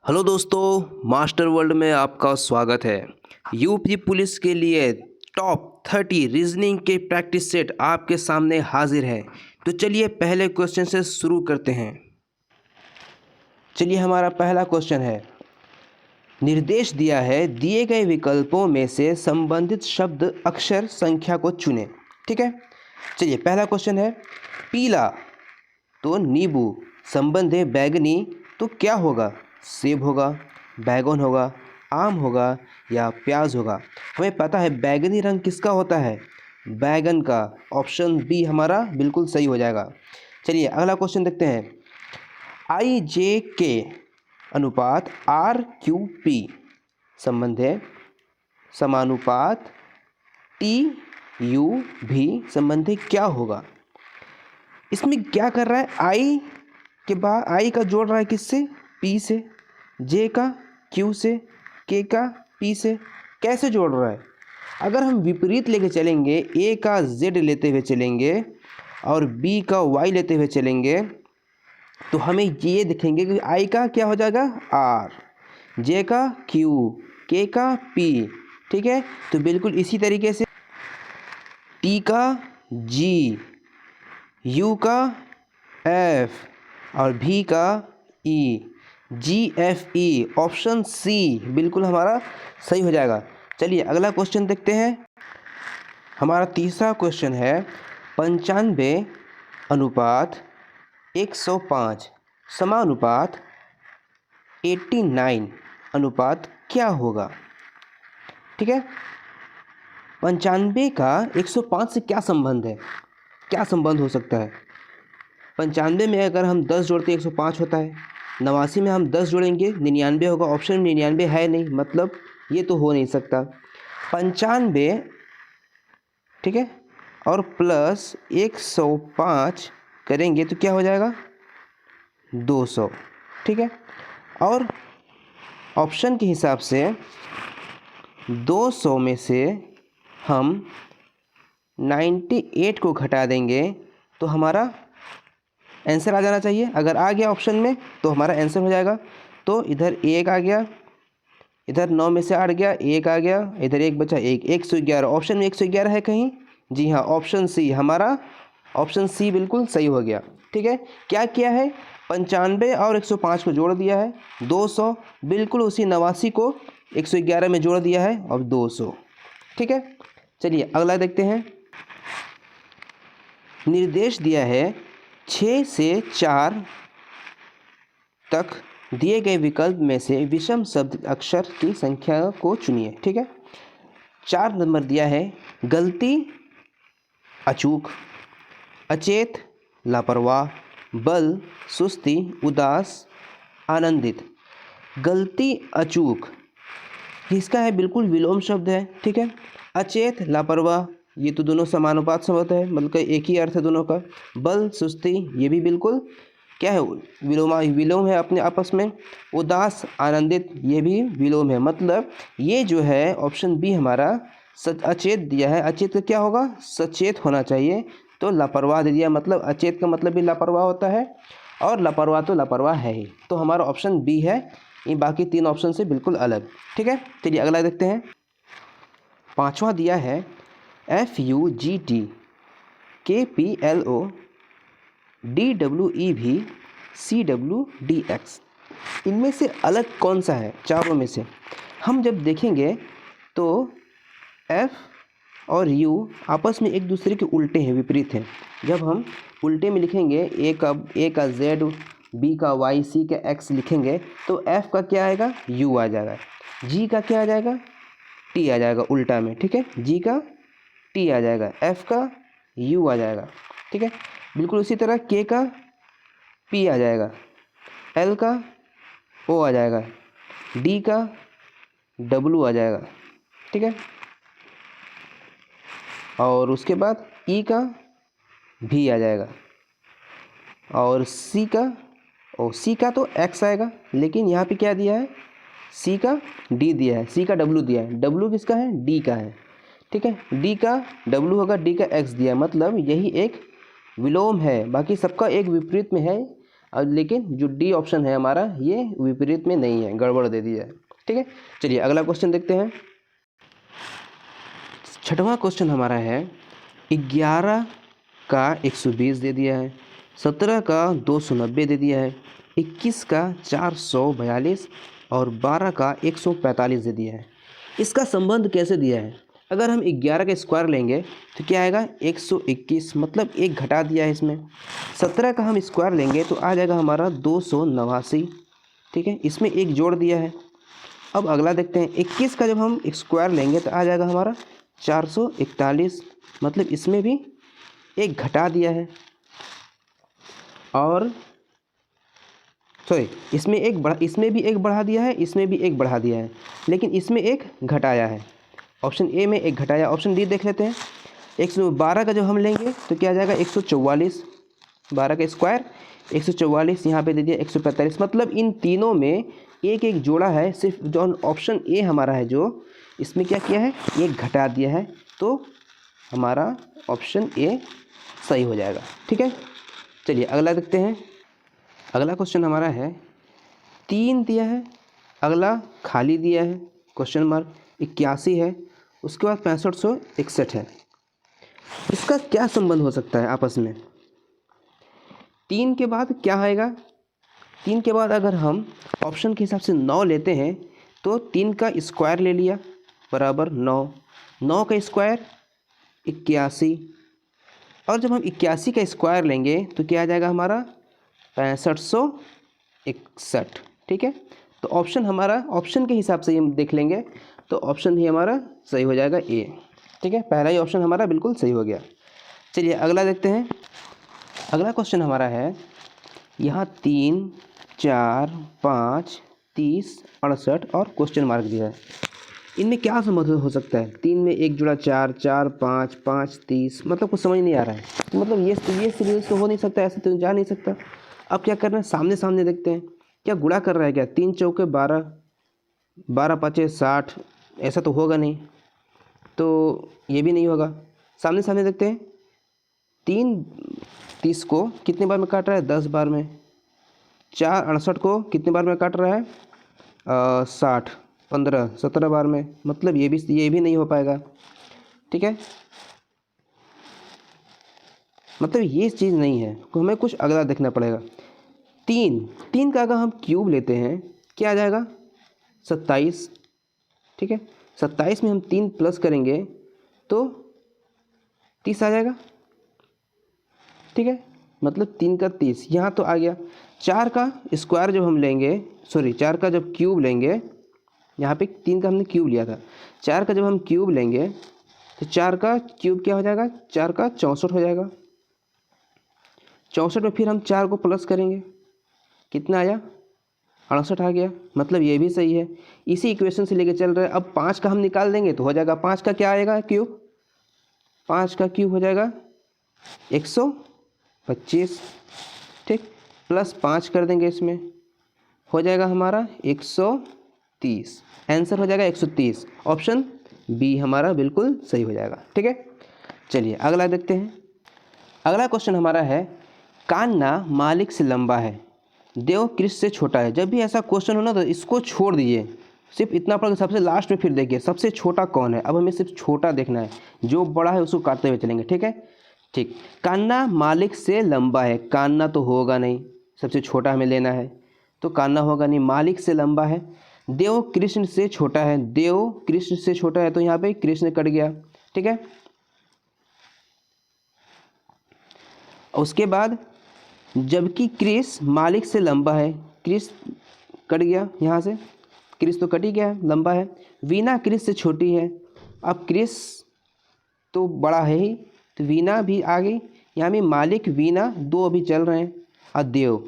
Hello दोस्तों, master world में आपका स्वागत है। यूपी पुलिस के लिए टॉप 30 रीजनिंग के प्रैक्टिस सेट आपके सामने हाजिर है। तो चलिए पहले क्वेश्चन से शुरू करते हैं। चलिए हमारा पहला क्वेश्चन है, निर्देश दिया है दिए गए विकल्पों में से संबंधित शब्द अक्षर संख्या को चुनें। ठीक है, चलिए पहला क्वेश्चन है, पीला तो नींबू, संबंध है बैगनी तो क्या होगा? सेब होगा, बैगन होगा, आम होगा या प्याज होगा? हमें पता है बैगनी रंग किसका होता है, बैगन का। ऑप्शन बी हमारा बिल्कुल सही हो जाएगा। चलिए अगला क्वेश्चन देखते हैं, आई जे के अनुपात आर क्यू पी, संबंध है समानुपात टी यू भी, संबंध है क्या होगा? इसमें क्या कर रहा है, आई के बाद आई का जोड़ रहा है किससे? पी से, जे का क्यू से, के का पी से। कैसे जोड़ रहा है? अगर हम विपरीत लेके चलेंगे, ए का जेड लेते हुए चलेंगे और बी का वाई लेते हुए चलेंगे, तो हमें ये दिखेंगे कि आई का क्या हो जाएगा? आर, जे का क्यू, के का पी। ठीक है, तो बिल्कुल इसी तरीके से टी का जी, यू का एफ और भी का ई, जी एफ ई। ऑप्शन सी बिल्कुल हमारा सही हो जाएगा। चलिए अगला क्वेश्चन देखते हैं। हमारा तीसरा क्वेश्चन है, 95 अनुपात 105 समानुपात 89 अनुपात क्या होगा? ठीक है, 95 का 105 से क्या संबंध है? क्या संबंध हो सकता है? 95 में अगर हम 10 जोड़ते 105 होता है, 89 में हम 10 जोड़ेंगे 99 होगा। ऑप्शन में 99 है नहीं, मतलब ये तो हो नहीं सकता। 95, ठीक है, और प्लस 105 करेंगे तो क्या हो जाएगा? 200। ठीक है, और ऑप्शन के हिसाब से 200 में से हम 98 को घटा देंगे तो हमारा आंसर आ जाना चाहिए। अगर आ गया ऑप्शन में तो हमारा आंसर हो जाएगा। तो इधर एक आ गया, इधर 9 में से 8 गया, एक आ गया, इधर एक बचा, 111। ऑप्शन में 111 है कहीं? जी हाँ, ऑप्शन सी हमारा, ऑप्शन सी बिल्कुल सही हो गया। ठीक है, क्या किया है? 95 और 105 को जोड़ दिया है, 200, बिल्कुल उसी 89 को 111 में जोड़ दिया है और 200। ठीक है, चलिए अगला देखते हैं। निर्देश दिया है 6 से 4 तक दिए गए विकल्प में से विषम शब्द अक्षर की संख्या को चुनिए। ठीक है, 4 नंबर दिया है, गलती, अचूक, अचेत, लापरवाह, बल, सुस्ती, उदास, आनंदित। गलती, अचूक, इसका है बिल्कुल विलोम शब्द है। ठीक है, अचेत, लापरवाह, ये तो दोनों समानुपात शब्द है, मतलब एक ही अर्थ है दोनों का। बल, सुस्ती, ये भी बिल्कुल क्या है? विलोम है अपने आपस में। उदास, आनंदित, ये भी विलोम है। मतलब ये जो है ऑप्शन बी हमारा अचेत दिया है। अचेत का क्या होगा? सचेत होना चाहिए। तो लापरवाह दे दिया, मतलब अचेत का मतलब भी लापरवाह होता है, और लापरवाह तो लापरवाह है ही। तो हमारा ऑप्शन बी है, ये बाकी 3 ऑप्शन से बिल्कुल अलग। ठीक है, चलिए अगला देखते हैं। 5वां दिया है, FUGT, KPLO, DWEV, CWDX। इनमें से अलग कौन सा है चारों में से? हम जब देखेंगे तो F और U आपस में एक दूसरे के उल्टे हैं, विपरीत हैं। जब हम उल्टे में लिखेंगे, A का Z, B का Y, C का X लिखेंगे, तो F का क्या आएगा? U आ जाएगा। G का क्या आ जाएगा? T आ जाएगा उल्टा में। ठीक है, G का T आ जाएगा, F का U आ जाएगा। ठीक है, बिल्कुल उसी तरह K का P आ जाएगा, L का O आ जाएगा, D का W आ जाएगा। ठीक है, और उसके बाद E का V आ जाएगा, और C का तो X आएगा, लेकिन यहाँ पे क्या दिया है? C का D दिया है, C का W दिया है। W किसका है? D का है। ठीक है, D का W होगा, D का X दिया है, मतलब यही एक विलोम है। बाकी सबका एक विपरीत में है, अब लेकिन जो डी ऑप्शन है हमारा ये विपरीत में नहीं है, गड़बड़ दे दिया है। ठीक है, चलिए अगला क्वेश्चन देखते हैं। छठवां क्वेश्चन हमारा है 11 का 120 दे दिया है, 17 का 290 दे दिया है, 21 का 442 और 12 का 145 दे दिया है। इसका संबंध कैसे दिया है? अगर हम 11 का स्क्वायर लेंगे तो क्या आएगा 121, मतलब एक घटा दिया है इसमें। 17 का हम स्क्वायर लेंगे तो आ जाएगा हमारा 289। ठीक है, इसमें एक जोड़ दिया है। अब अगला देखते हैं, 21 का जब हम स्क्वायर लेंगे तो आ जाएगा हमारा 441, मतलब इसमें भी एक घटा दिया है। और सॉरी, इसमें भी एक बढ़ा दिया है, इसमें भी एक बढ़ा दिया है, लेकिन इसमें एक घटाया है। ऑप्शन ए में एक घटाया। ऑप्शन डी देख लेते हैं। 112 का जब हम लेंगे तो क्या आ जाएगा 144, 12 का स्क्वायर 144, यहाँ पे दे दिया 145, मतलब इन तीनों में एक एक जोड़ा है। सिर्फ जो ऑप्शन ए हमारा है जो इसमें क्या किया है, एक घटा दिया है, तो हमारा ऑप्शन ए सही हो जाएगा। ठीक है, चलिए अगला देखते हैं। अगला क्वेश्चन हमारा है 3 दिया है, अगला खाली दिया है क्वेश्चन मार्क, 81 है, उसके बाद 6561 है। इसका क्या संबंध हो सकता है आपस में? 3 के बाद क्या आएगा? 3 के बाद अगर हम ऑप्शन के हिसाब से 9 लेते हैं तो 3 का स्क्वायर ले लिया बराबर 9, 9 का स्क्वायर 81, और जब हम 81 का स्क्वायर लेंगे तो क्या आ जाएगा हमारा 6561। ठीक है, तो ऑप्शन हमारा, ऑप्शन के हिसाब से हम देख लेंगे तो ऑप्शन ही हमारा सही हो जाएगा ए। ठीक है, पहला ही ऑप्शन हमारा बिल्कुल सही हो गया। चलिए अगला देखते हैं। अगला क्वेश्चन हमारा है यहाँ 3, 4, 5, 30, 68 और क्वेश्चन मार्क दिया है। इनमें क्या संबंध हो सकता है? 3 में एक जुड़ा 4, 4, 5, 5, 30, मतलब कुछ समझ नहीं आ रहा है। तो मतलब ये सीरीज तो हो नहीं सकता, ऐसे तो जा नहीं सकता। अब क्या करना है, सामने सामने देखते हैं। क्या गुणा कर रहा है क्या? 3 चौके 12, 12 पाँचे 60, ऐसा तो होगा नहीं, तो ये भी नहीं होगा। सामने सामने देखते हैं। 3 30 को कितने बार में काट रहा है? 10 बार में। 4 68 को कितने बार में काट रहा है? 60, 15, 17 बार में, मतलब ये भी नहीं हो पाएगा। ठीक है, मतलब ये चीज़ नहीं है, तो हमें कुछ अगला देखना पड़ेगा। 3 का अगर हम क्यूब लेते हैं क्या आ जाएगा? 27। ठीक है, 27 में हम 3 प्लस करेंगे तो 30 आ जाएगा। ठीक है, मतलब 3 का 30 यहाँ तो आ गया। 4 का स्क्वायर जब हम लेंगे, सॉरी 4 का जब क्यूब लेंगे, यहाँ पे 3 का हमने क्यूब लिया था, 4 का जब हम क्यूब लेंगे तो 4 का क्यूब क्या हो जाएगा? 4 का 64 हो जाएगा। 64 में फिर हम 4 को प्लस करेंगे, कितना आया? 68 आ गया, मतलब ये भी सही है। इसी इक्वेशन से लेके चल रहे हैं। अब 5 का हम निकाल देंगे तो हो जाएगा, 5 का क्या आएगा क्यूब? 5 का क्यूब हो जाएगा 125। ठीक, प्लस 5 कर देंगे, इसमें हो जाएगा हमारा 130। आंसर हो जाएगा 130। ऑप्शन बी हमारा बिल्कुल सही हो जाएगा। ठीक है, चलिए अगला देखते हैं। अगला क्वेश्चन हमारा है कान्हा मालिक से लंबा है, देव कृष्ण से छोटा है। जब भी ऐसा क्वेश्चन हो ना तो इसको छोड़ दीजिए, सिर्फ इतना पढ़ के सबसे लास्ट में फिर देखिए सबसे छोटा कौन है। अब हमें सिर्फ छोटा देखना है, जो बड़ा है उसको काटते हुए चलेंगे। ठीक है, ठीक। कान्हा मालिक से लंबा है, कान्हा तो होगा नहीं, सबसे छोटा हमें लेना है, तो कान्हा होगा नहीं। मालिक से लंबा है, देव कृष्ण से छोटा है, देव कृष्ण से छोटा है, तो यहाँ पे कृष्ण कट गया। ठीक है, उसके बाद जबकि कृष्ण मालिक से लंबा है, कृष्ण कट गया यहाँ से, कृष्ण तो कट ही गया, लंबा है। वीणा कृष्ण से छोटी है, अब कृष्ण तो बड़ा है ही, तो वीणा भी आ गई। यहाँ में मालिक वीणा दो अभी चल रहे हैं, और देव,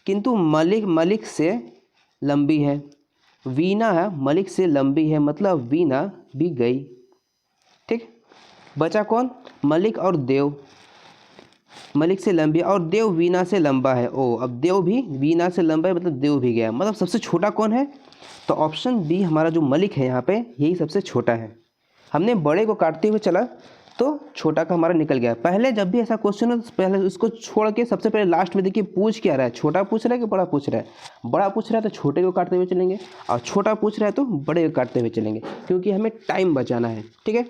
किंतु मलिक से लंबी है, वीणा मलिक से लंबी है, मतलब वीणा भी गई। ठीक, बचा कौन? मलिक और देव। मलिक से लंबी और देव वीणा से लंबा है। ओ, अब देव भी वीणा से लंबा है, मतलब देव भी गया, मतलब सबसे छोटा कौन है? तो ऑप्शन बी हमारा जो मलिक है यहाँ पे, यही सबसे छोटा है। हमने बड़े को काटते हुए चला तो छोटा का हमारा निकल गया। पहले जब भी ऐसा क्वेश्चन हो तो पहले उसको छोड़ के सबसे पहले लास्ट में देखिए पूछ क्या रहा है, छोटा पूछ रहा है कि बड़ा पूछ रहा है। बड़ा पूछ रहा है तो छोटे को काटते हुए चलेंगे, और छोटा पूछ रहा है तो बड़े को काटते हुए चलेंगे, क्योंकि हमें टाइम बचाना है। ठीक है,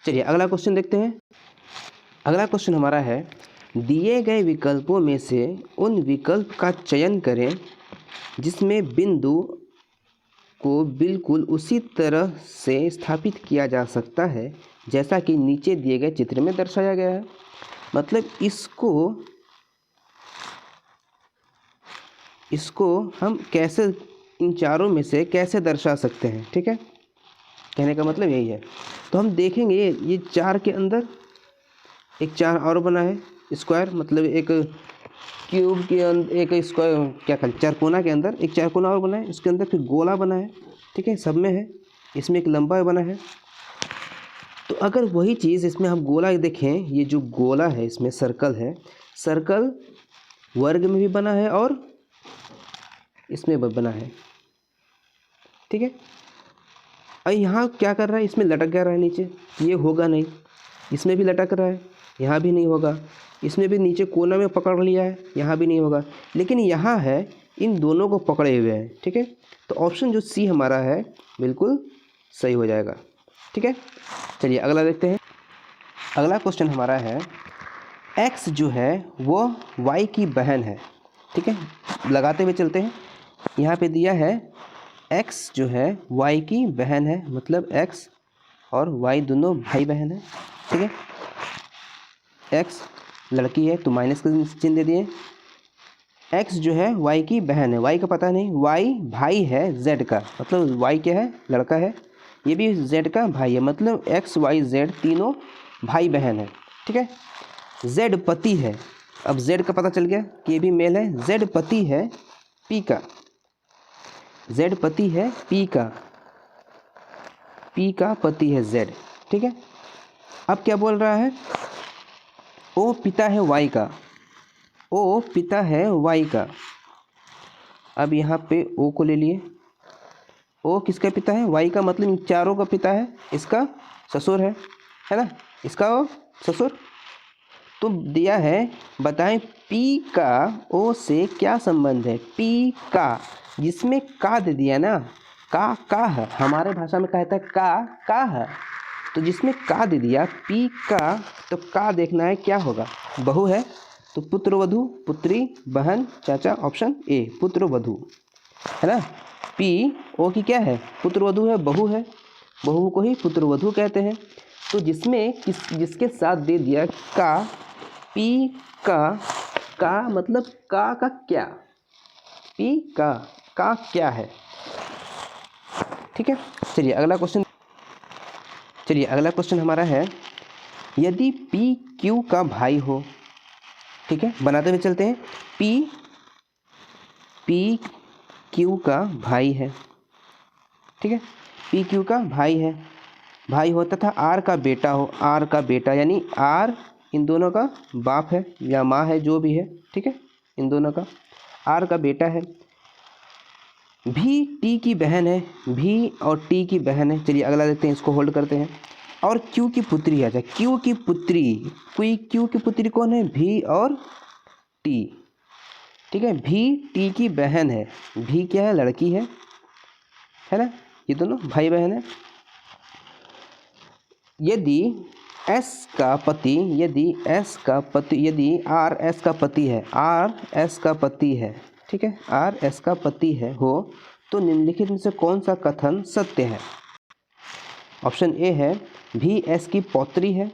चलिए अगला क्वेश्चन देखते हैं। अगला क्वेश्चन हमारा है, दिए गए विकल्पों में से उन विकल्प का चयन करें जिसमें बिंदु को बिल्कुल उसी तरह से स्थापित किया जा सकता है जैसा कि नीचे दिए गए चित्र में दर्शाया गया है। मतलब इसको हम कैसे, इन चारों में से कैसे दर्शा सकते हैं। ठीक है, कहने का मतलब यही है। तो हम देखेंगे ये चार के अंदर एक चार और बना है स्क्वायर, मतलब एक क्यूब के अंदर एक स्क्वायर, क्या कहते हैं, चारकोना के अंदर एक चारकोना और बना है, इसके अंदर फिर गोला बना है। ठीक है, सब में है, इसमें एक लंबा बना है। तो अगर वही चीज़ इसमें हम गोला देखें, ये जो गोला है इसमें सर्कल है, सर्कल वर्ग में भी बना है और इसमें बना है। ठीक है, अब यहाँ क्या कर रहा है, इसमें लटक गया रहा है नीचे, ये होगा नहीं। इसमें भी लटक रहा है, यहाँ भी नहीं होगा। इसमें भी नीचे कोना में पकड़ लिया है, यहाँ भी नहीं होगा। लेकिन यहाँ है, इन दोनों को पकड़े हुए हैं। ठीक है, तो ऑप्शन जो सी हमारा है बिल्कुल सही हो जाएगा। ठीक है, चलिए अगला देखते हैं। अगला क्वेश्चन हमारा है, x जो है वो y की बहन है। ठीक है, लगाते हुए चलते हैं। यहाँ पे दिया है x जो है y की बहन है, मतलब x और y दोनों भाई बहन है। ठीक है, x लड़की है तो माइनस का चिन्ह दे दिए। x जो है y की बहन है, y का पता नहीं, y भाई है z का, मतलब y क्या है, लड़का है, ये भी z का भाई है, मतलब x y z तीनों भाई बहन है। ठीक है, z पति है। अब z का पता चल गया कि ये भी मेल है, z पति है p का, z पति है p का पति है z। ठीक है, अब क्या बोल रहा है, ओ पिता है y का, ओ पिता है y का। अब यहाँ पे ओ को ले लिए, ओ किसका पिता है, y का, मतलब इन चारों का पिता है, इसका ससुर है ना, इसका ससुर। तो दिया है, बताएं p का o से क्या संबंध है। p का, जिसमें का दे दिया ना, का है, हमारे भाषा में कहता है का है, तो जिसमें का दे दिया p का, तो का देखना है क्या होगा, बहू है, तो पुत्र वधू, पुत्री, बहन, चाचा, ऑप्शन ए पुत्र वधू है ना। p o की क्या है, पुत्र वधू है, बहू है, बहू को ही पुत्र वधू कहते हैं। तो जिसमें जिसके साथ दे दिया का, p का मतलब का क्या, p का क्या है। ठीक है, चलिए अगला क्वेश्चन हमारा है, यदि p q का भाई हो। ठीक है, बनाते हुए चलते हैं। p q का भाई है। ठीक है, p q का भाई हो तथा r का बेटा हो, r का बेटा यानी r इन दोनों का बाप है या माँ है, जो भी है। ठीक है, इन दोनों का r का बेटा है। भी t की बहन है, भी और t की बहन है। चलिए अगला देखते हैं, इसको होल्ड करते हैं। और q की पुत्री है, q की पुत्री कौन है, भी और t। ठीक है, भी t की बहन है, भी क्या है, लड़की है ना, ये दोनों भाई बहन है। यदि s का पति, यदि r s का पति है, ठीक है, r s का पति है हो, तो निम्नलिखित में से कौन सा कथन सत्य है। ऑप्शन ए है, भी s की पौत्री है,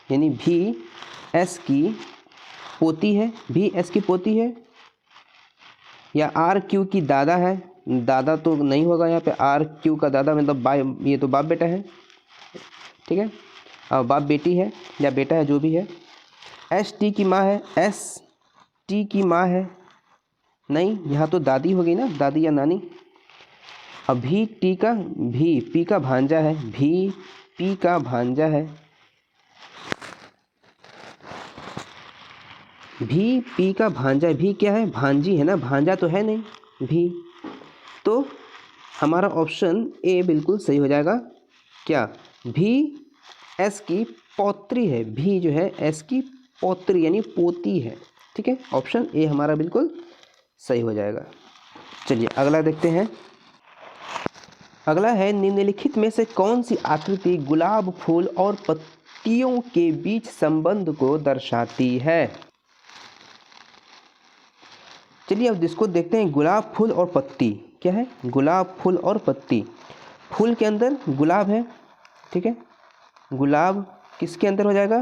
यानी भी s की पोती है, भी s की पोती है, या r q की दादा है, दादा तो नहीं होगा यहाँ पे, r q का दादा मतलब ये तो बाप बेटा है। ठीक है, और बाप बेटी है या बेटा है, जो भी है। एस टी की माँ है, एस टी की माँ है, नहीं, यहाँ तो दादी होगी ना, दादी या नानी। अब भी टी का, भी पी का भांजा है, भी पी का भांजा है, भी पी का भांजा है, भी क्या है, भांजी है ना, भांजा तो है नहीं भी। तो हमारा ऑप्शन ए बिल्कुल सही हो जाएगा, क्या, भी एस की पौत्री है, भी जो है एस की पौत्री यानी पोती है। ठीक है, ऑप्शन ए हमारा बिल्कुल सही हो जाएगा। चलिए अगला देखते हैं। अगला है निम्नलिखित में से कौन सी आकृति गुलाब फूल और पत्तियों के बीच संबंध को दर्शाती है। चलिए अब इसको देखते हैं। गुलाब फूल और पत्ती क्या है, गुलाब फूल और पत्ती। फूल के अंदर गुलाब है, ठीक है, गुलाब किसके अंदर हो जाएगा,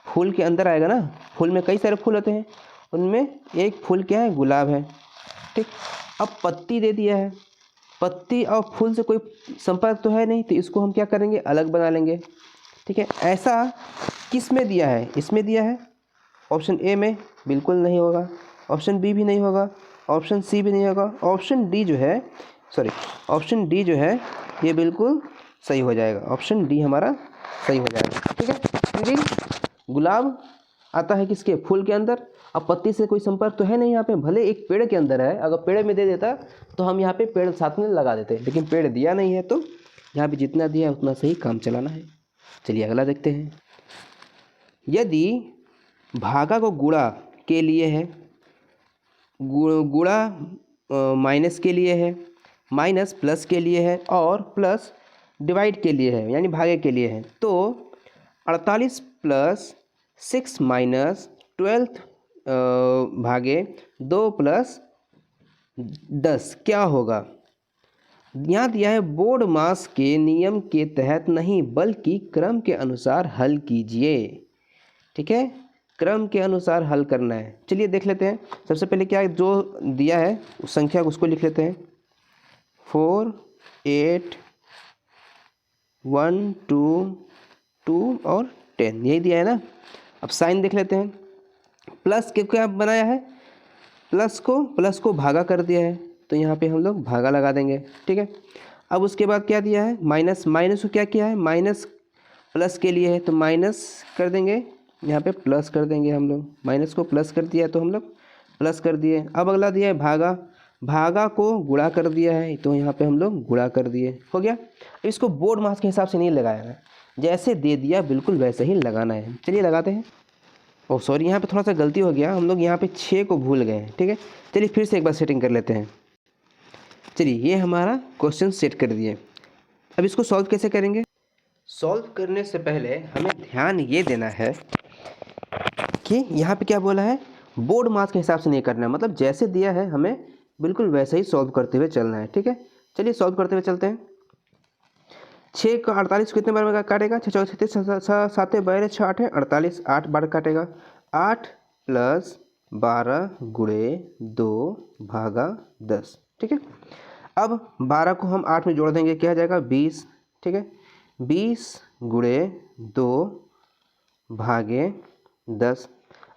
फूल के अंदर आएगा ना। फूल में कई सारे फूल होते हैं, उनमें एक फूल क्या है, गुलाब है। ठीक, अब पत्ती दे दिया है, पत्ती और फूल से कोई संपर्क तो है नहीं, तो इसको हम क्या करेंगे, अलग बना लेंगे। ठीक है, ऐसा किस में दिया है, इसमें दिया है। ऑप्शन ए में बिल्कुल नहीं होगा, ऑप्शन बी भी नहीं होगा, ऑप्शन सी भी नहीं होगा, ऑप्शन डी जो है, सॉरी ऑप्शन डी जो है ये बिल्कुल सही हो जाएगा। ऑप्शन डी हमारा सही हो जाएगा। ठीक है, क्योंकि गुलाब आता है किसके, फूल के अंदर। अब पत्ती से कोई संपर्क तो है नहीं यहाँ पे, भले एक पेड़ के अंदर है, अगर पेड़ में दे देता तो हम यहाँ पे पेड़ साथ में लगा देते, लेकिन पेड़ दिया नहीं है, तो यहाँ पे जितना दिया है उतना सही काम चलाना है। चलिए अगला देखते हैं। यदि भागा को गुणा के लिए है, गुणा माइनस के लिए है, माइनस प्लस के लिए है, और प्लस डिवाइड के लिए है यानी भागे के लिए है, तो 48 प्लस 6 माइनस 12 भागे 2 प्लस 10 क्या होगा। यहाँ दिया है बोर्ड मास के नियम के तहत नहीं बल्कि क्रम के अनुसार हल कीजिए। ठीक है, क्रम के अनुसार हल करना है। चलिए देख लेते हैं। सबसे पहले क्या जो दिया है उस संख्या को उसको लिख लेते हैं, 4 8 1 2 2 और 10 यही दिया है ना। अब साइन देख लेते हैं। प्लस के क्या बनाया है, प्लस को भागा कर दिया है, तो यहाँ पे हम लोग भागा लगा देंगे। ठीक है, अब उसके बाद क्या दिया है, माइनस, माइनस को क्या किया है, माइनस प्लस के लिए है तो माइनस कर देंगे, यहाँ पे प्लस कर देंगे हम लोग। माइनस को प्लस कर दिया तो हम लोग प्लस कर दिए। अब अगला दिया है भागा, भागा को गुणा कर दिया है तो यहाँ पे हम लोग गुणा कर दिए, हो गया। इसको बोर्ड मास के हिसाब से नहीं लगाया है, जैसे दे दिया बिल्कुल वैसे ही लगाना है। चलिए लगाते हैं। ओह सॉरी, यहाँ पे थोड़ा सा गलती हो गया, हम लोग यहाँ पे 6 को भूल गए हैं। ठीक है, चलिए फिर से एक बार सेटिंग कर लेते हैं। चलिए ये हमारा क्वेश्चन सेट कर दिए। अब इसको सॉल्व कैसे करेंगे। सॉल्व करने से पहले हमें ध्यान ये देना है कि यहाँ पे क्या बोला है, बोर्ड मास के हिसाब से नहीं करना है, मतलब जैसे दिया है हमें बिल्कुल वैसे ही सॉल्व करते हुए चलना है। ठीक है, चलिए सॉल्व करते हुए चलते हैं। 6 का 48 कितने बार में काटेगा, 6 चौक 36 7 12 6 8 48, 8 बार काटेगा। 8 प्लस 12 गुणे 2 भागा 10। ठीक है, अब 12 को हम 8 में जोड़ देंगे, क्या आ जाएगा 20। ठीक है, 20 गुणे 2 भागे 10।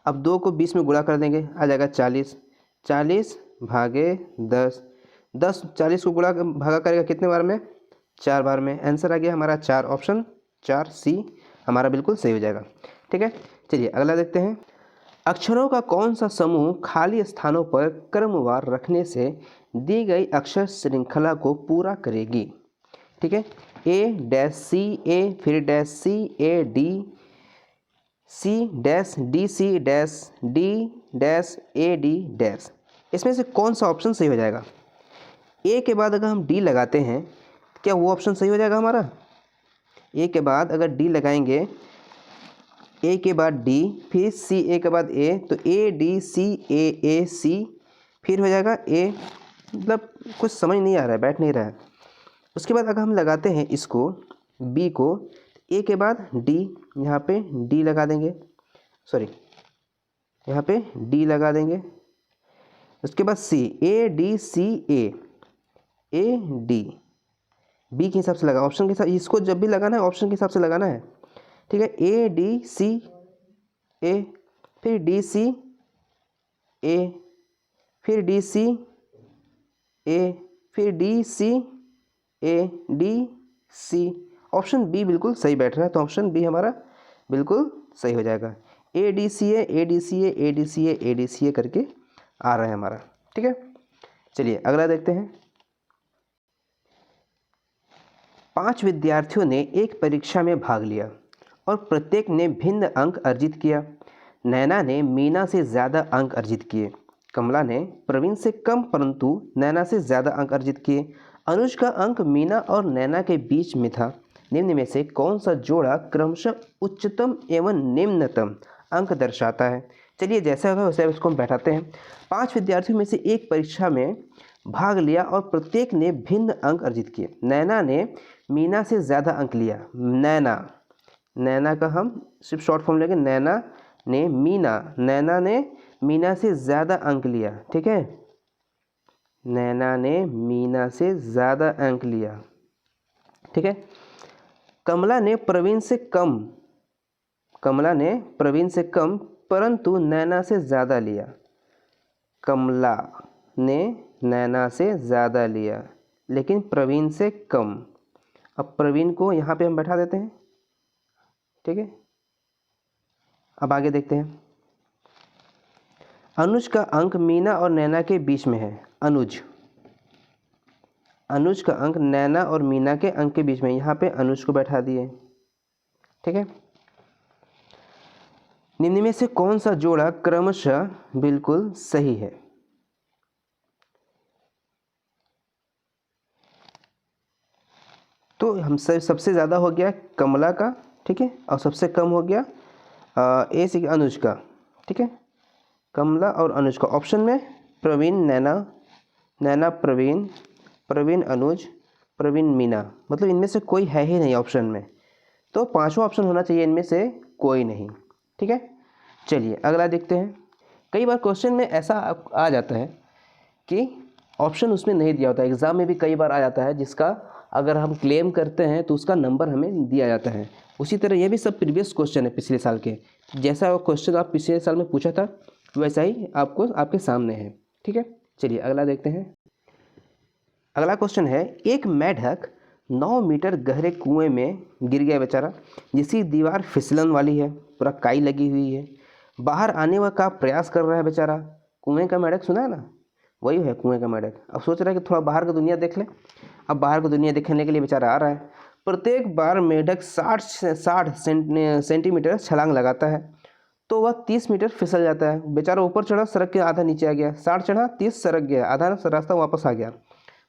अब 2 को 20 में गुणा कर देंगे, आ जाएगा 40। 40 भागे 10, 10 40 को गुणा भागा करेगा कितने बार में, 4 बार में। आंसर आ गया हमारा 4, ऑप्शन 4 सी हमारा बिल्कुल सही हो जाएगा। ठीक है, चलिए अगला देखते हैं। अक्षरों का कौन सा समूह खाली स्थानों पर क्रमवार रखने से दी गई अक्षर श्रृंखला को पूरा करेगी। ठीक है, ए डैश सी ए, फिर dash C A D C dash D C dash D dash A D dash, इसमें से कौन सा ऑप्शन सही हो जाएगा। ए के बाद अगर हम डी लगाते हैं तो क्या वो ऑप्शन सही हो जाएगा हमारा। ए के बाद अगर डी लगाएंगे, ए के बाद डी, फिर सी ए के बाद ए, तो ए डी सी ए सी, फिर हो जाएगा ए, मतलब कुछ समझ नहीं आ रहा है, बैठ नहीं रहा है। उसके बाद अगर हम लगाते हैं इसको बी को, ए के बाद डी, यहाँ पे डी लगा देंगे, सॉरी यहाँ पे डी लगा देंगे। उसके बाद C, A D C A D, B के हिसाब से लगा, ऑप्शन के हिसाब, इसको जब भी लगाना है ऑप्शन के हिसाब से लगाना है। ठीक है, ए डी सी ए, फिर डी सी ए, फिर डी सी ए, फिर D C A D C, option B बिल्कुल सही बैठ रहा है, तो ऑप्शन बी हमारा बिल्कुल सही हो जाएगा। A D C A A D C A A D C A D C A करके आ रहा है हमारा। ठीक है, चलिए अगला देखते हैं। 5 विद्यार्थियों ने एक परीक्षा में भाग लिया और प्रत्येक ने भिन्न अंक अर्जित किया। नैना ने मीना से ज़्यादा अंक अर्जित किए। कमला ने प्रवीण से कम परंतु नैना से ज़्यादा अंक अर्जित किए। अनुज का अंक मीना और नैना के बीच में था। निम्न में से कौन सा जोड़ा क्रमशः उच्चतम एवं निम्नतम अंक दर्शाता है? चलिए जैसा होगा वैसे इसको हम बैठाते हैं। 5 विद्यार्थियों में से एक परीक्षा में भाग लिया और प्रत्येक ने भिन्न अंक अर्जित किए। नैना ने मीना से ज़्यादा अंक लिया। नैना का हम सिर्फ शॉर्ट फॉर्म लेंगे। नैना ने मीना से ज़्यादा अंक लिया। ठीक है, नैना ने मीना से ज़्यादा अंक लिया। ठीक है। कमला ने प्रवीण से कम परंतु नैना से ज़्यादा लिया। कमला ने नैना से ज़्यादा लिया लेकिन प्रवीण से कम। अब प्रवीण को यहाँ पे हम बैठा देते हैं। ठीक है, अब आगे देखते हैं। अनुज का अंक मीना और नैना के बीच में है। अनुज का अंक नैना और मीना के अंक के बीच में, यहाँ पे अनुज को बैठा दिए। ठीक है, निम्न में से कौन सा जोड़ा क्रमशः बिल्कुल सही है? तो हम सबसे ज़्यादा हो गया कमला का। ठीक है, और सबसे कम हो गया अनुज का। ठीक है, कमला और अनुज का। ऑप्शन में प्रवीण नैना प्रवीण अनुज, प्रवीण मीना, मतलब इनमें से कोई है ही नहीं ऑप्शन में। तो 5वां ऑप्शन होना चाहिए इनमें से कोई नहीं। ठीक है, चलिए अगला देखते हैं। कई बार क्वेश्चन में ऐसा आ जाता है कि ऑप्शन उसमें नहीं दिया होता। एग्ज़ाम में भी कई बार आ जाता है जिसका अगर हम क्लेम करते हैं तो उसका नंबर हमें दिया जाता है। उसी तरह ये भी सब प्रीवियस क्वेश्चन है पिछले साल के। जैसा क्वेश्चन आप पिछले साल में पूछा था वैसा ही आपको आपके सामने है। ठीक है, चलिए अगला देखते हैं। अगला क्वेश्चन है, एक मेढक 9 मीटर गहरे कुएं में गिर गया बेचारा, जिसकी दीवार फिसलन वाली है, पूरा काई लगी हुई है। बाहर आने का प्रयास कर रहा है बेचारा। कुएं का मेढक सुना है ना, वही है कुएं का मेढक। अब सोच रहा है कि थोड़ा बाहर की दुनिया देख ले। अब बाहर की दुनिया देखने के लिए बेचारा आ रहा है। प्रत्येक बार मेढक 60 सेंटीमीटर छलांग लगाता है तो वह 30 मीटर फिसल जाता है। बेचारा ऊपर चढ़ा, सड़क के आधा नीचे आ गया। 60 चढ़ा, 30 सड़क गया, आधा रास्ता वापस आ गया।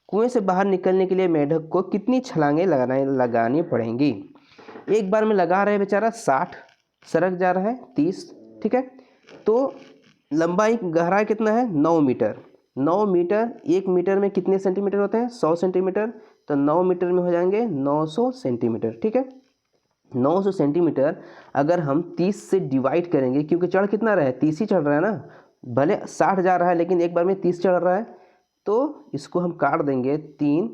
कुएं से बाहर निकलने के लिए मेढक को कितनी छलांगें लगानी पड़ेंगी? एक बार में लगा रहा है बेचारा 60, सड़क जा रहा है 30। ठीक है, तो लंबाई गहराई कितना है? 9 मीटर। 9 मीटर, 1 मीटर में कितने सेंटीमीटर होते हैं? 100 सेंटीमीटर। तो 9 मीटर में हो जाएंगे 900 सेंटीमीटर। ठीक है, 900 सेंटीमीटर अगर हम 30 से डिवाइड करेंगे, क्योंकि चढ़ कितना रहा है? 30 ही चढ़ रहा है ना। भले 60 जा रहा है लेकिन एक बार में 30 चढ़ रहा है, तो इसको हम काट देंगे 3।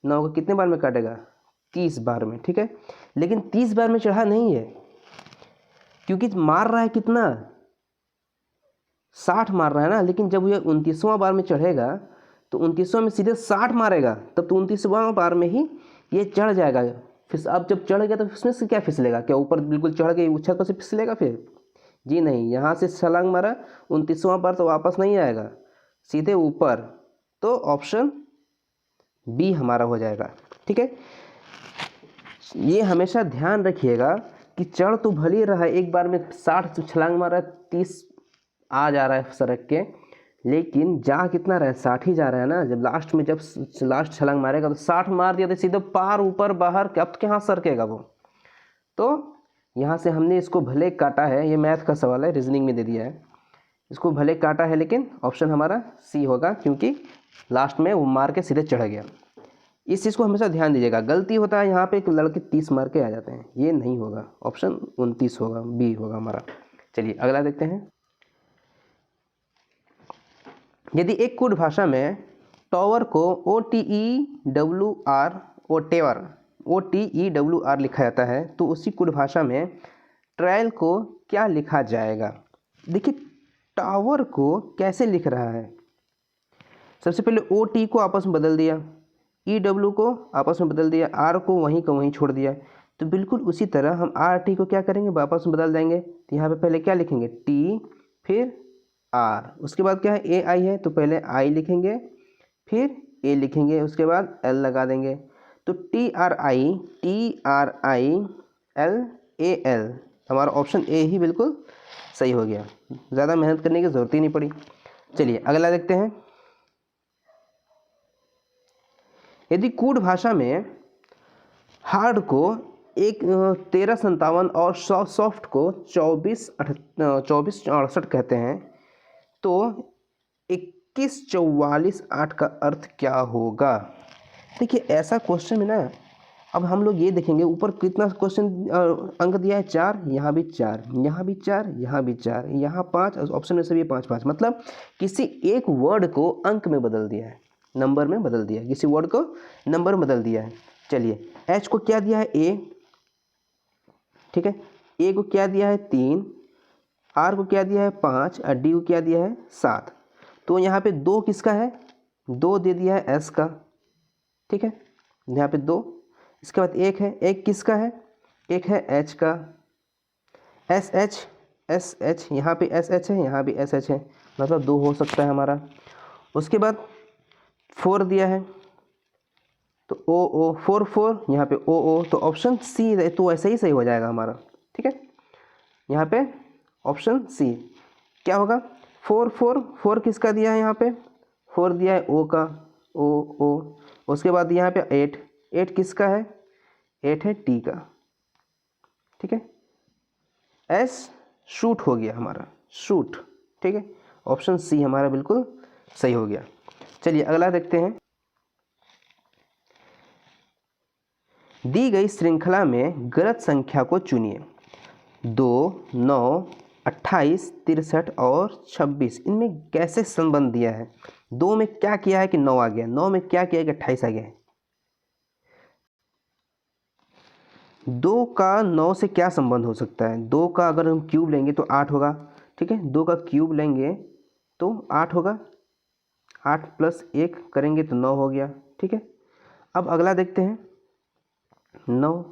9 को कितने बार में काटेगा? 30 बार में। ठीक है, लेकिन 30 बार में चढ़ा नहीं है, क्योंकि मार रहा है कितना? 60 मार रहा है ना। लेकिन जब ये 29वां बार में चढ़ेगा तो 29वां में सीधे 60 मारेगा, तब तो 29वां बार में ही ये चढ़ जाएगा। फिर अब जब चढ़ गया तो उसमें से क्या फिसलेगा? क्या ऊपर बिल्कुल चढ़ गई छत पर से फिसलेगा? फिर जी नहीं, यहाँ से छलांग मारा, 29वां बार तो वापस नहीं आएगा, सीधे ऊपर। तो ऑप्शन बी हमारा हो जाएगा। ठीक है, ये हमेशा ध्यान रखिएगा कि चढ़ तो भले ही रहा है, एक बार में 60 छलांग मारा, 30 आ जा रहा है सड़क के, लेकिन जा कितना रहा है? 60 ही जा रहा है ना। जब लास्ट में, जब लास्ट छलांग मारेगा तो 60 मार दिया तो सीधे पार ऊपर बाहर, अब कहाँ सरकेगा वो? तो यहाँ से हमने इसको भले काटा है, ये मैथ का सवाल है, रीजनिंग में दे दिया है, इसको भले काटा है, लेकिन ऑप्शन हमारा सी होगा, क्योंकि लास्ट में वो मार के सीधे चढ़ गया। इस चीज़ को हमेशा ध्यान दीजिएगा। गलती होता है यहाँ पे, एक लड़के 30 मार के आ जाते हैं, ये नहीं होगा, ऑप्शन 29 होगा, बी होगा हमारा। चलिए अगला देखते हैं। यदि एक कोड भाषा में टॉवर को OTEWR लिखा जाता है तो उसी कोड भाषा में ट्रायल को क्या लिखा जाएगा? देखिए टावर को कैसे लिख रहा है। सबसे पहले OT को आपस में बदल दिया, EW को आपस में बदल दिया, R को वहीं का वहीं छोड़ दिया। तो बिल्कुल उसी तरह हम RT को क्या करेंगे? वापस में बदल देंगे। तो यहाँ पे पहले क्या लिखेंगे? T, फिर R, उसके बाद क्या है? AI है तो पहले I लिखेंगे, फिर A लिखेंगे, उसके बाद L लगा देंगे। तो TRI AL, हमारा ऑप्शन ए ही बिल्कुल सही हो गया, ज़्यादा मेहनत करने की ज़रूरत ही नहीं पड़ी। चलिए अगला देखते हैं। यदि कूट भाषा में हार्ड को 1357 और सॉफ्ट को 2468 कहते हैं, तो 2144/8 का अर्थ क्या होगा? देखिए ऐसा क्वेश्चन में ना, अब हम लोग ये देखेंगे ऊपर कितना क्वेश्चन अंक दिया है, 4, यहाँ भी 4, यहाँ भी 4, यहाँ भी 4, यहाँ 5, ऑप्शन में से भी 5 5, मतलब किसी एक वर्ड को अंक में बदल दिया है, नंबर में बदल दिया है, किसी वर्ड को नंबर में बदल दिया है। चलिए H को क्या दिया है, A, ठीक है, A को क्या दिया है 3, R को क्या दिया है 5 और D को क्या दिया है 7। तो यहाँ पे 2 किसका है, 2 दे दिया है S का, ठीक है, यहाँ पे 2, इसके बाद 1 है, 1 किसका है, 1 है H का, SH SH, यहाँ पे SH है, यहाँ भी SH है, मतलब 2 हो सकता है हमारा। उसके बाद 4 दिया है, तो OO 4 4, यहाँ पे OO, तो ऑप्शन सी तो ऐसे ही सही हो जाएगा हमारा, ठीक है। यहाँ पे ऑप्शन सी क्या होगा, 4 4 4 किसका दिया है, यहाँ पे 4 दिया है O का, O। उसके बाद यहाँ पे 8 8 किसका है, 8 है T का, ठीक है। S शूट हो गया हमारा, शूट, ठीक है, ऑप्शन सी हमारा बिल्कुल सही हो गया। चलिए अगला देखते हैं। दी गई श्रृंखला में गलत संख्या को चुनिए। 2, 9, 28, 63 और 26, इनमें कैसे संबंध दिया है? 2 में क्या किया है कि 9 आ गया, 9 में क्या किया है कि 28 आ गया है? 2 का 9 से क्या संबंध हो सकता है? 2 का अगर हम क्यूब लेंगे तो 8 होगा, ठीक है, 2 का क्यूब लेंगे तो 8 होगा, 8 + 1 करेंगे तो 9 हो गया, ठीक है। अब अगला देखते हैं, 9,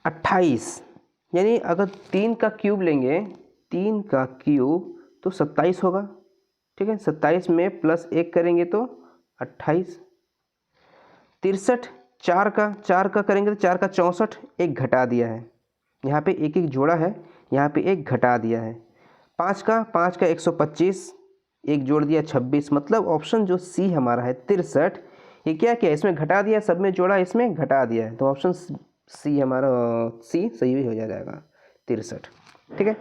28, यानी अगर 3 का क्यूब लेंगे, 3 का क्यूब तो 27 होगा, ठीक है, 27 में +1 करेंगे तो 28। 63, 4 का करेंगे तो 4 का 64, एक घटा दिया है, यहाँ पे एक एक जोड़ा है, यहाँ पे एक घटा दिया है। 5 का 125, एक जोड़ दिया 26, मतलब ऑप्शन जो सी हमारा है 63, ये क्या किया, इसमें घटा दिया, सब में जोड़ा, इसमें घटा दिया है, तो ऑप्शन सी हमारा सी सही भी हो जाएगा 63, ठीक है।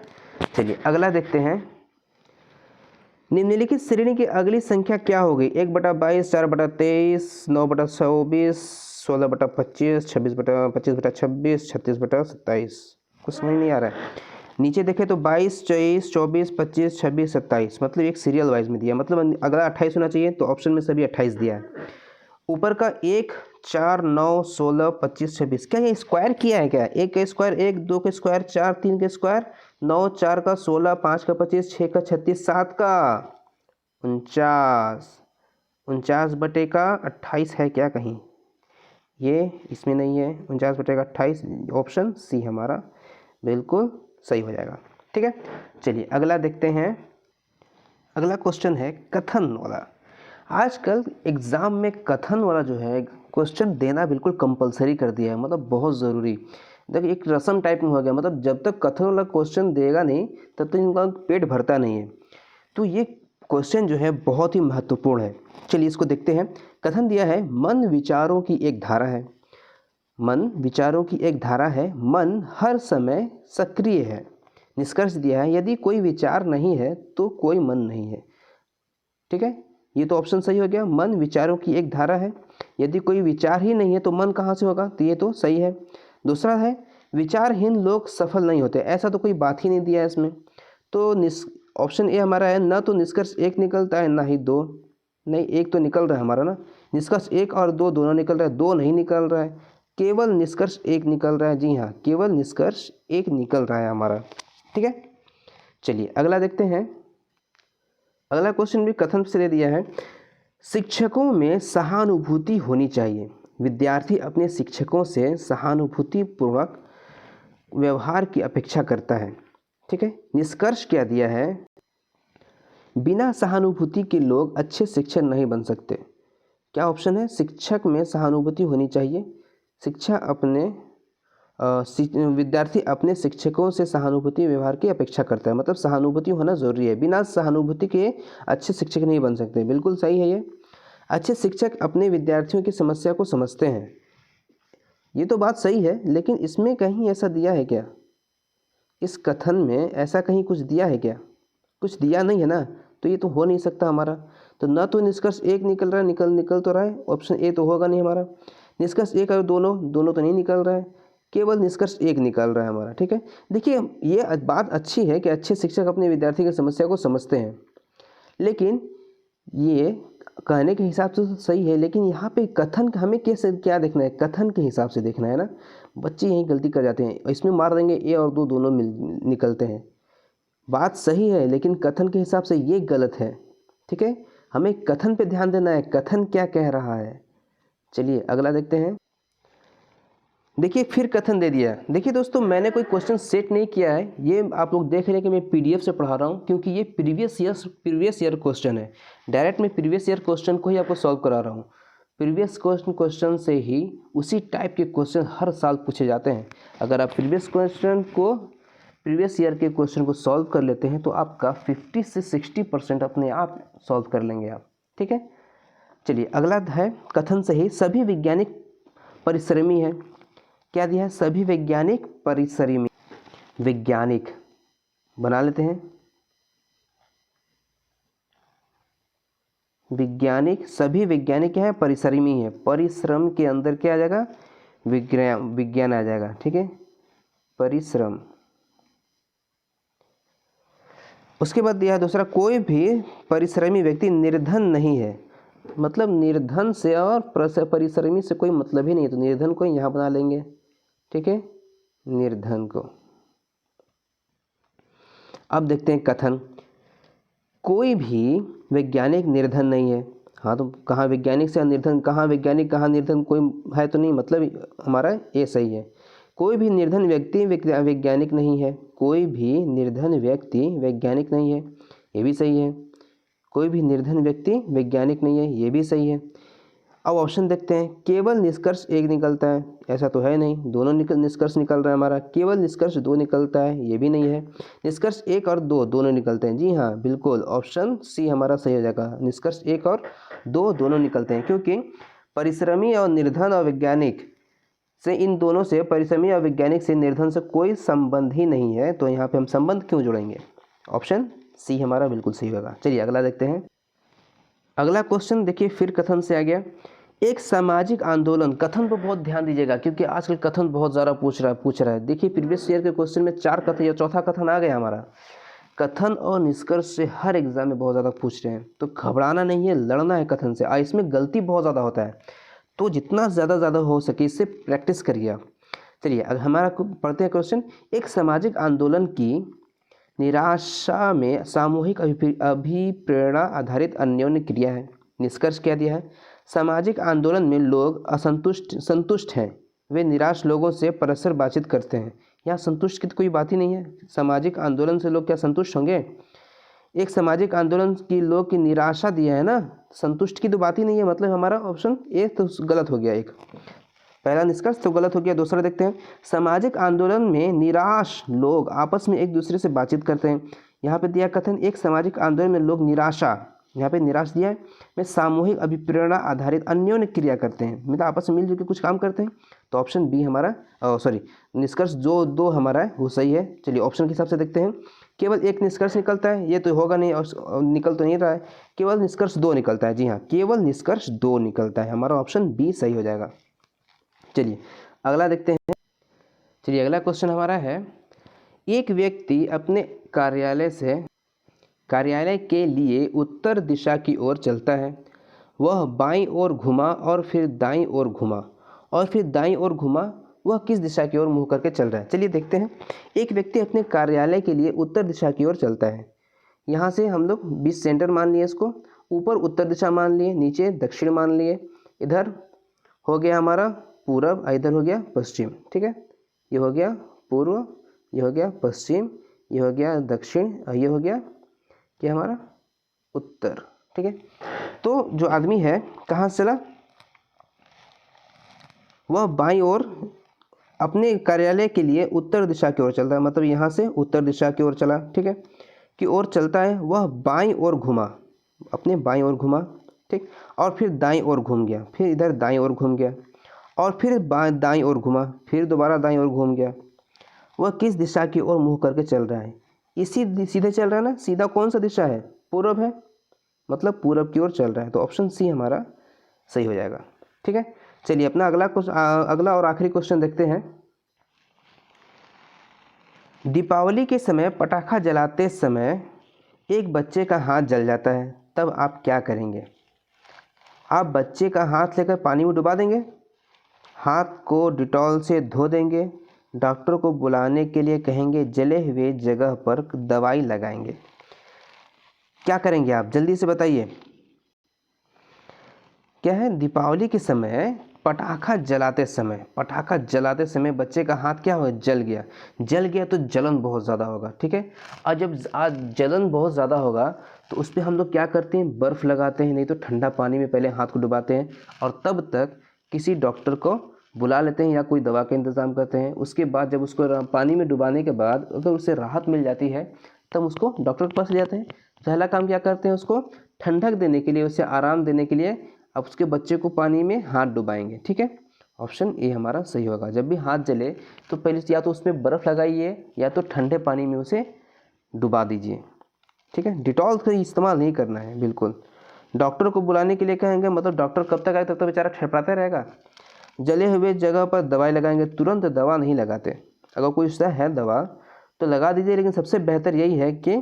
चलिए अगला देखते हैं। निम्नलिखित श्रेणी की अगली संख्या क्या होगी? 1/22, 4/23, 9/24, 16/25, 26/25/26, 36/27, कुछ समझ नहीं आ रहा है। नीचे देखें तो 22, 23, 24, 25, 26, 27, मतलब एक सीरियल वाइज में दिया, मतलब अगला 28 होना चाहिए, तो ऑप्शन में सभी 28 दिया है। ऊपर का 1, 4, 9, 16, 25, 26, क्या ये स्क्वायर किया है क्या? 1 का स्क्वायर 1, 2 का स्क्वायर 4, 3 का स्क्वायर 9, 4 का 16, 5 का 25, 6 का 36, 7 का 49, 49/28 है क्या कहीं? ये इसमें नहीं है, 49/28, ऑप्शन सी हमारा बिल्कुल सही हो जाएगा, ठीक है। चलिए अगला देखते हैं। अगला क्वेश्चन है कथन वाला। आजकल एग्ज़ाम में कथन वाला जो है क्वेश्चन देना बिल्कुल कंपलसरी कर दिया है, मतलब बहुत ज़रूरी। देखिए एक रस्म टाइप में हो गया, मतलब जब तक कथन वाला क्वेश्चन देगा नहीं तब तक इनका पेट भरता नहीं है। तो ये क्वेश्चन जो है बहुत ही महत्वपूर्ण है। चलिए इसको देखते हैं। कथन दिया है, मन विचारों की एक धारा है। मन विचारों की एक धारा है, मन हर समय सक्रिय है। निष्कर्ष दिया है, यदि कोई विचार नहीं है तो कोई मन नहीं है, ठीक है। ये तो ऑप्शन सही हो गया, मन विचारों की एक धारा है, यदि कोई विचार ही नहीं है तो मन कहाँ से होगा, तो ये तो सही है। दूसरा है, विचारहीन लोग सफल नहीं होते, ऐसा तो कोई बात ही नहीं दिया है इसमें, तो ऑप्शन ए हमारा है, ना तो निष्कर्ष 1 निकलता है ना ही 2, नहीं 1 तो निकल रहा है हमारा ना, निष्कर्ष 1 और 2 दोनों निकल रहा है, 2 नहीं निकल रहा है, केवल निष्कर्ष 1 निकल रहा है। जी हाँ, केवल निष्कर्ष 1 निकल रहा है हमारा, ठीक है। चलिए अगला देखते हैं। अगला क्वेश्चन भी कथन से दे दिया है, शिक्षकों में सहानुभूति होनी चाहिए। विद्यार्थी अपने शिक्षकों से सहानुभूतिपूर्वक व्यवहार की अपेक्षा करता है, ठीक है। निष्कर्ष क्या दिया है, बिना सहानुभूति के लोग अच्छे शिक्षक नहीं बन सकते। क्या ऑप्शन है, शिक्षक में सहानुभूति होनी चाहिए, शिक्षा अपने विद्यार्थी अपने शिक्षकों से सहानुभूति व्यवहार की अपेक्षा करता है, मतलब सहानुभूति होना ज़रूरी है, बिना सहानुभूति के अच्छे शिक्षक नहीं बन सकते। बिल्कुल सही है ये। अच्छे शिक्षक अपने विद्यार्थियों की समस्या को समझते हैं, ये तो बात सही है, लेकिन इसमें कहीं ऐसा दिया है क्या? इस कथन में ऐसा कहीं कुछ दिया है क्या? कुछ दिया नहीं है ना, तो ये तो हो नहीं सकता हमारा। तो ना तो निष्कर्ष एक निकल रहा है, निकल तो रहा है, ऑप्शन ए तो होगा नहीं हमारा। निष्कर्ष एक और दोनों तो नहीं निकल रहा है, केवल निष्कर्ष एक निकल रहा है हमारा। ठीक है, देखिए ये बात अच्छी है कि अच्छे शिक्षक अपने विद्यार्थी की समस्या को समझते हैं, लेकिन ये कहने के हिसाब से तो सही है, लेकिन यहाँ पे कथन हमें कैसे क्या देखना है? कथन के हिसाब से देखना है ना। बच्चे यही गलती कर जाते हैं, इसमें मार देंगे ए और दो दोनों निकलते हैं। बात सही है, लेकिन कथन के हिसाब से ये गलत है। ठीक है, हमें कथन पे ध्यान देना है, कथन क्या कह रहा है। चलिए अगला देखते हैं। देखिए फिर कथन दे दिया। देखिए दोस्तों, मैंने कोई क्वेश्चन सेट नहीं किया है, ये आप लोग देख रहे हैं कि मैं पीडीएफ से पढ़ा रहा हूँ, क्योंकि ये प्रीवियस ईयर क्वेश्चन है। डायरेक्ट मैं प्रीवियस ईयर क्वेश्चन को ही आपको सॉल्व करा रहा हूँ। प्रीवियस क्वेश्चन से ही उसी टाइप के क्वेश्चन हर साल पूछे जाते हैं। अगर आप प्रीवियस ईयर के क्वेश्चन को सॉल्व कर लेते हैं तो आपका 50 से 60% अपने आप सॉल्व कर लेंगे आप। ठीक है, चलिए अगला है कथन से ही सभी वैज्ञानिक परिश्रमी है। क्या दिया है? सभी वैज्ञानिक परिश्रमी। वैज्ञानिक बना लेते हैं, वैज्ञानिक, सभी वैज्ञानिक क्या है? परिश्रमी है। परिश्रम के अंदर क्या आ जाएगा? विज्ञान आ जाएगा। ठीक है, परिश्रम। उसके बाद दिया है दूसरा, कोई भी परिश्रमी व्यक्ति निर्धन नहीं है। मतलब निर्धन से और परिश्रमी से कोई मतलब ही नहीं है, तो निर्धन को यहाँ बना लेंगे। ठीक है, निर्धन को। अब देखते हैं कथन, कोई भी वैज्ञानिक निर्धन नहीं है। हाँ, तो कहाँ वैज्ञानिक से निर्धन, कहाँ वैज्ञानिक कहाँ निर्धन, कोई है तो नहीं, मतलब हमारा ये सही है। कोई भी निर्धन व्यक्ति वैज्ञानिक नहीं है। कोई भी निर्धन व्यक्ति वैज्ञानिक नहीं है, ये भी सही है। कोई भी निर्धन व्यक्ति वैज्ञानिक नहीं है, ये भी सही है। अब ऑप्शन देखते हैं, केवल निष्कर्ष एक निकलता है, ऐसा तो है नहीं, दोनों निष्कर्ष निकल रहा है हमारा। केवल निष्कर्ष दो निकलता है, ये भी नहीं है। निष्कर्ष एक और दो दोनों निकलते हैं, जी हाँ बिल्कुल, ऑप्शन सी हमारा सही हो जाएगा। निष्कर्ष एक और दो दोनों निकलते हैं, क्योंकि परिश्रमी और निर्धन और वैज्ञानिक से, इन दोनों से, परिश्रमी और वैज्ञानिक से निर्धन से कोई संबंध ही नहीं है, तो यहाँ पे हम संबंध क्यों जोड़ेंगे? ऑप्शन सी हमारा बिल्कुल सही होगा। चलिए अगला देखते हैं। अगला क्वेश्चन देखिए फिर कथन से आ गया, एक सामाजिक आंदोलन। कथन पर बहुत ध्यान दीजिएगा, क्योंकि आजकल कथन बहुत ज़्यादा पूछ रहा है। देखिए प्रीवियस ईयर के क्वेश्चन में 4 कथन या चौथा कथन आ गया हमारा। कथन और निष्कर्ष से हर एग्जाम में बहुत ज़्यादा पूछ रहे हैं, तो घबराना नहीं है, लड़ना है कथन से। इसमें गलती बहुत ज़्यादा होता है, तो जितना ज़्यादा हो सके इससे प्रैक्टिस करिए आप। चलिए अब हमारा पढ़ते हैं क्वेश्चन, एक सामाजिक आंदोलन की निराशा में सामूहिक अभिप्रेरणा आधारित अन्योन्य क्रिया है। निष्कर्ष क्या दिया है? सामाजिक आंदोलन में लोग संतुष्ट हैं, वे निराश लोगों से परस्पर बातचीत करते हैं। यहाँ संतुष्ट की तो कोई बात ही नहीं है। सामाजिक आंदोलन से लोग क्या संतुष्ट होंगे? एक सामाजिक आंदोलन की लोग की निराशा दिया है ना, संतुष्ट की तो बात ही नहीं है, मतलब हमारा ऑप्शन ए तो गलत हो गया। एक पहला निष्कर्ष तो गलत हो गया। दूसरा देखते हैं, सामाजिक आंदोलन में निराश लोग आपस में एक दूसरे से बातचीत करते हैं। यहाँ पे दिया कथन, एक सामाजिक आंदोलन में लोग निराशा, यहाँ पे निराश दिया है, में सामूहिक अभिप्रेरणा आधारित अन्योन्य क्रिया करते हैं, मतलब आपस में मिलजुल के कुछ काम करते हैं। तो ऑप्शन बी हमारा, निष्कर्ष जो दो हमारा है वो सही है। चलिए ऑप्शन के हिसाब से देखते हैं, केवल एक निष्कर्ष निकलता है, ये तो होगा नहीं, और निकल तो नहीं रहा है, केवल निष्कर्ष दो निकलता है। जी हाँ, केवल निष्कर्ष दो निकलता है, हमारा ऑप्शन बी सही हो जाएगा। चलिए अगला देखते हैं। चलिए अगला क्वेश्चन हमारा है, एक व्यक्ति अपने कार्यालय के लिए उत्तर दिशा की ओर चलता है। वह बाईं ओर घुमा और फिर दाईं ओर घुमा और फिर दाईं ओर घुमा, वह किस दिशा की ओर मुंह करके चल रहा है? चलिए देखते हैं। एक व्यक्ति अपने कार्यालय के लिए उत्तर दिशा की ओर चलता है। यहाँ से हम लोग बीच सेंटर मान लिए इसको, ऊपर उत्तर दिशा मान लिए, नीचे दक्षिण मान लिए, इधर हो गया हमारा पूरब, इधर हो गया पश्चिम। ठीक है, ये हो गया पूर्व, ये हो गया पश्चिम, ये हो गया दक्षिण, और ये हो गया क्या हमारा उत्तर। ठीक है, तो जो आदमी है कहाँ से चला? वह बाईं ओर अपने कार्यालय के लिए उत्तर दिशा की ओर चलता है, मतलब यहाँ से उत्तर दिशा की ओर चला, ठीक है, की ओर चलता है। वह बाईं ओर घुमा, अपने बाईं ओर घुमा, ठीक, और फिर दाईं ओर घूम गया, फिर इधर दाईं ओर घूम गया, और फिर दाईं ओर घुमा, फिर दोबारा दाईं ओर घूम गया। वह किस दिशा की ओर मुँह करके चल रहा है? इसी सीधे चल रहा है ना, सीधा कौन सा दिशा है? पूरब है, मतलब पूरब की ओर चल रहा है। तो ऑप्शन सी हमारा सही हो जाएगा, ठीक है। चलिए अपना अगला और आखिरी क्वेश्चन देखते हैं। दीपावली के समय पटाखा जलाते समय एक बच्चे का हाथ जल जाता है, तब आप क्या करेंगे? आप बच्चे का हाथ लेकर पानी में डुबा देंगे, हाथ को डिटॉल से धो देंगे, डॉक्टर को बुलाने के लिए कहेंगे, जले हुए जगह पर दवाई लगाएंगे। क्या करेंगे आप? जल्दी से बताइए। क्या है? दीपावली के समय पटाखा जलाते समय बच्चे का हाथ क्या हुआ? जल गया तो जलन बहुत ज़्यादा होगा, ठीक है। और जब आज जलन बहुत ज़्यादा होगा तो उस पर हम लोग क्या करते हैं? बर्फ़ लगाते हैं, नहीं तो ठंडा पानी में पहले हाथ को डुबाते हैं, और तब तक किसी डॉक्टर को बुला लेते हैं या कोई दवा का इंतज़ाम करते हैं। उसके बाद जब उसको पानी में डुबाने के बाद अगर उससे राहत मिल जाती है तब उसको डॉक्टर के पास ले जाते हैं। पहला काम क्या करते हैं? उसको ठंडक देने के लिए, उसे आराम देने के लिए अब उसके बच्चे को पानी में हाथ डुबाएंगे, ठीक है। ऑप्शन ए हमारा सही होगा। जब भी हाथ जले तो पहले या तो उसमें बर्फ़ लगाइए या तो ठंडे पानी में उसे डुबा दीजिए, ठीक है। डिटॉल का इस्तेमाल नहीं करना है बिल्कुल। डॉक्टर को बुलाने के लिए कहेंगे, मतलब डॉक्टर कब तक आए? तब तक बेचारा ठड़पड़ाता रहेगा। जले हुए जगह पर दवाई लगाएंगे, तुरंत दवा नहीं लगाते। अगर कोई उसका है दवा तो लगा दीजिए, लेकिन सबसे बेहतर यही है कि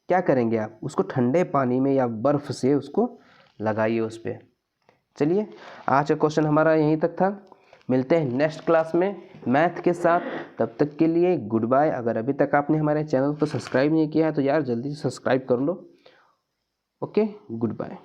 क्या करेंगे आप? उसको ठंडे पानी में या बर्फ़ से उसको लगाइए उस पर। चलिए आज का क्वेश्चन हमारा यहीं तक था। मिलते हैं नेक्स्ट क्लास में मैथ के साथ। तब तक के लिए गुड बाय। अगर अभी तक आपने हमारे चैनल को सब्सक्राइब नहीं किया है तो यार जल्दी से सब्सक्राइब कर लो। Okay, good bye.